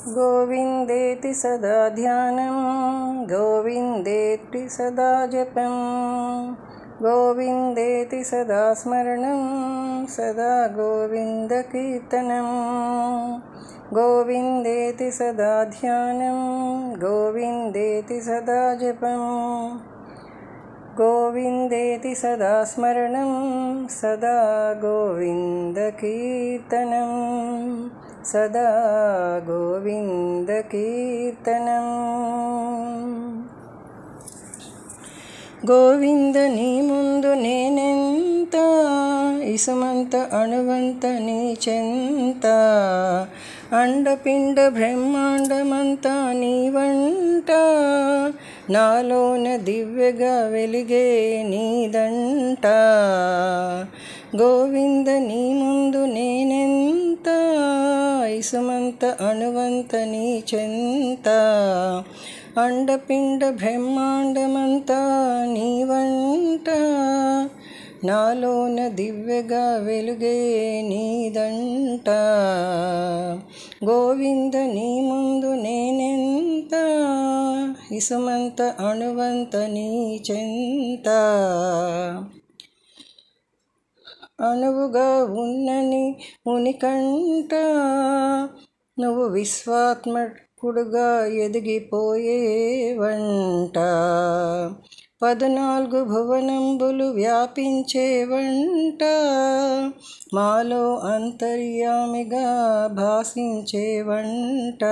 गोविन्देति सदा ध्यानं गोविन्देति सदा जपं गोविन्देति सदा स्मरणं सदा गोविन्दकीर्तनं गोविन्देति सदा ध्यानं गोविन्देति सदा जपं गोविन्देति सदा स्मरणं सदा गोविन्दकीर्तनं सदा गोविन्दकीर्तनं गोविंद नी मुंदु नेनेंत इसमंत अणुवंत नी चेंत अंडपिंड ब्रह्मांडमंता नी वंट नालोन दिव्यगा वेलिगे नीदंट गोविंद नी मुंदु नेनेंत इसमंत अणुवंत नी चेंत अंडपिंड ब्रह्मांडमंता नी वंट नालोन दिव्यगा वेलुगे नीदंट गोविंद नी मुंदु नेनेंत इसमंत अणुवंत नी चेंत अणुवुगा उन्ननी उनिकंट నువ్వు విశ్వాత్మకుడుగా ఎదిగిపోయేవంట 14 భువనంబులు వ్యాపించేవంట మాలో అంతర్యామిగా భాసించేవంట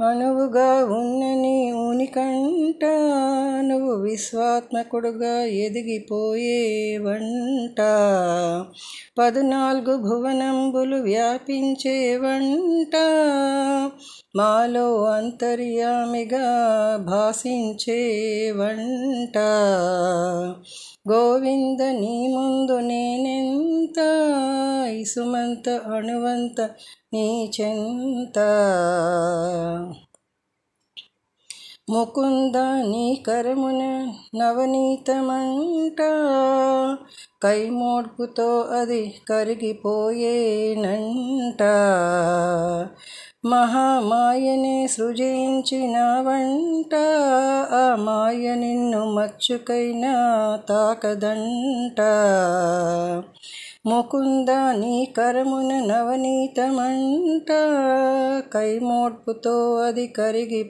అణువుగా ఉన్నని ఉనికంట నువ్వు విశ్వాత్మకుడుగా ఎదిగిపోయేవంట 14 భువనంబులు వ్యాపించేవంట మాలో అంతర్యామిగా భాసించేవంట గోవింద నీ ముందు నేనెంత ఇసుమంత అణువంత నీ చెంత ముకుంద నీ కరమున నవనీతమంట కైమోడ్పుతో అది కరిగిపోయేనంట మహామాయనే సృజించినవంట ఆ మాయ నిన్ను మచ్చుకైనా తాకదంట ముకుంద నీ కరమున నవనీతమంట కైమోడ్పుతో అది కరిగిపోయేనంట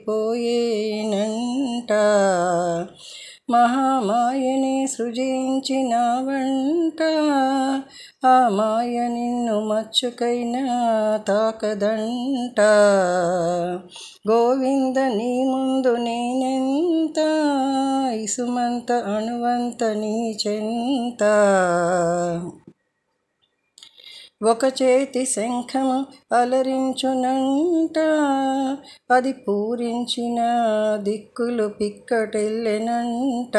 మహామాయనే సృజించినవంట ఆ మాయ నిన్ను మచ్చుకైనా తాకదంట గోవింద నీ ముందు నేనెంత ఇసుమంత అణువంత నీ చెంత ఒక చేతి శంఖము అలరించునంట అది పూరించిన దిక్కులు పిక్కటెల్లెనంట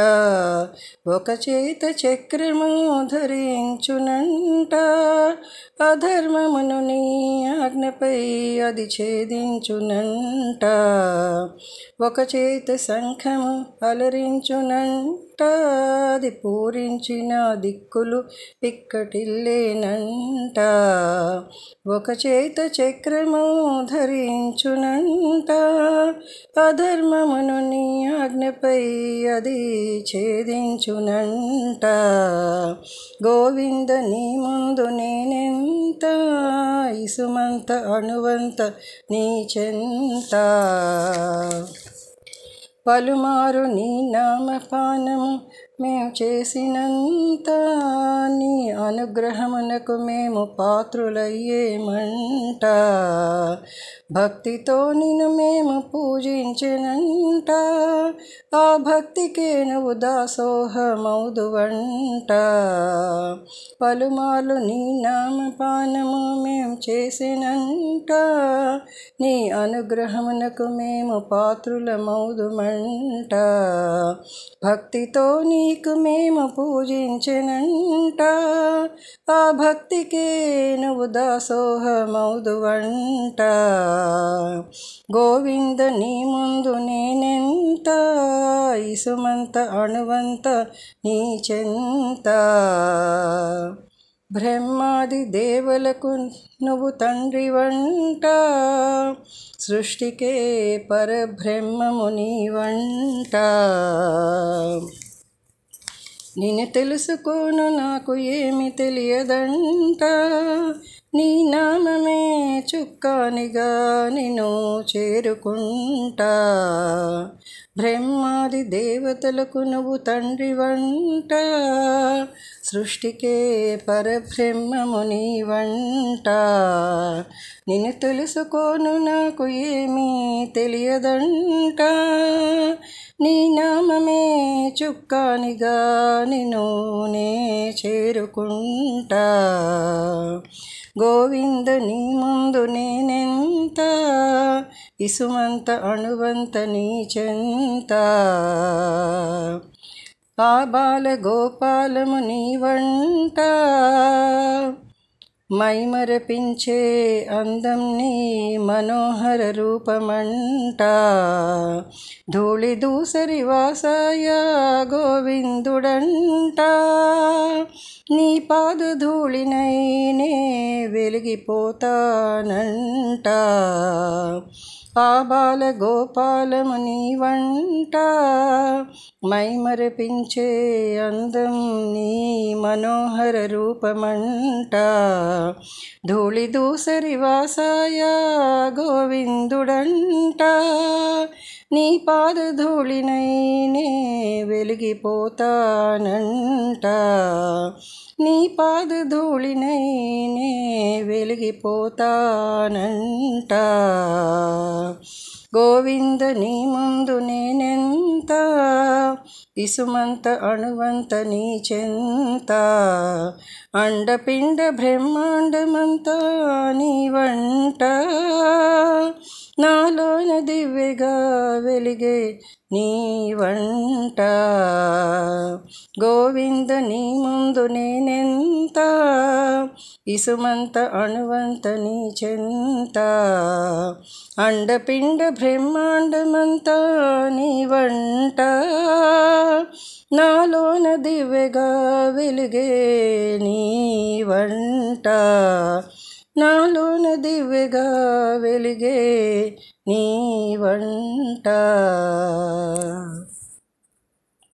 ఒక చేత చక్రము ధరించునంట అధర్మమును నీ ఆజ్ఞపై అది ఛేదించునంట ఒక చేత శంఖము అలరించునంట అది పూరించిన దిక్కులు పిక్కటిల్లేనంట ఒక చేత చక్రము ధరించునంట అధర్మమును నీ ఆజ్ఞపై అది ఛేదించునంట గోవింద నీ ముందు నేనెంత ఇసుమంత అణువంత నీ చెంత పలుమారు నీ నామపానము మేము చేసినంత నీ అనుగ్రహమునకు మేము పాత్రులయ్యేమంట భక్తితో నిన్ను మేము పూజించినంట ఆ భక్తికే నువ్వు దాసోహమౌదువంట పలుమార్లు నీ నామపానము మేము చేసినంట నీ అనుగ్రహమునకు మేము పాత్రులమౌదుమంట భక్తితో నీకు మేము పూజించినంట ఆ భక్తికే నువ్వు దాసోహమౌదువంట గోవింద నీ ముందు నేనెంత ఇసుమంత అణువంత నీ చెంత బ్రహ్మాది దేవులకు నువ్వు తండ్రి వంట, సృష్టికే పరబ్రహ్మము నీ వంట. నిన్ను తెలుసుకోను నాకు ఏమి తెలియదంట, నీ నామమే చుక్కానిగా నిన్ను చేరుకుంటా. బ్రహ్మాది దేవతలకు నువ్వు తండ్రి వంట, సృష్టికే పరబ్రహ్మము నీ వంట. నిన్ను తెలుసుకోను నాకు ఏమీ తెలియదంట, నీ నామమే చుక్కానిగా నిన్ను నే చేరుకుంటా. గోవింద నీ ముందు నేనెంత, ఇసుమంత అణువంత నీ చెంత. ఆ బాల గోపాలము నీ వంట, మైమరపించే అందం నీ మనోహర రూపమంట. ధూళి దూసరి వాసాయ గోవిందుడంట, నీ పాద ధూళినైనే వెలిగిపోతానంట. ఆ బాల గోపాలము నీ వంట, మైమరపించే అందం నీ మనోహర రూపమంట. ధూళి దూసరి వాసాయ గోవిందుడంట, నీ పాద ధూళినైనే వెలిగిపోతానంట. నీ పాద ధూళినైనే వెలిగిపోతానంట. గోవింద నీ ముందు నేనెంత, ఇసుమంత అణువంత నీ చెంత. అండపిండ బ్రహ్మాండమంతా నీ వంట, నాలోన దివ్యగా వెలిగే నీ వంట. గోవింద నీ ముందు నేనెంత, ఇసుమంత అణువంత నీ చెంత. అండపిండ బ్రహ్మాండమంతా నీ వంట, నాలోన దివ్యగా వెలిగే నీ వంట. నాలోన దివ్యగా వెలిగే నీ వంట.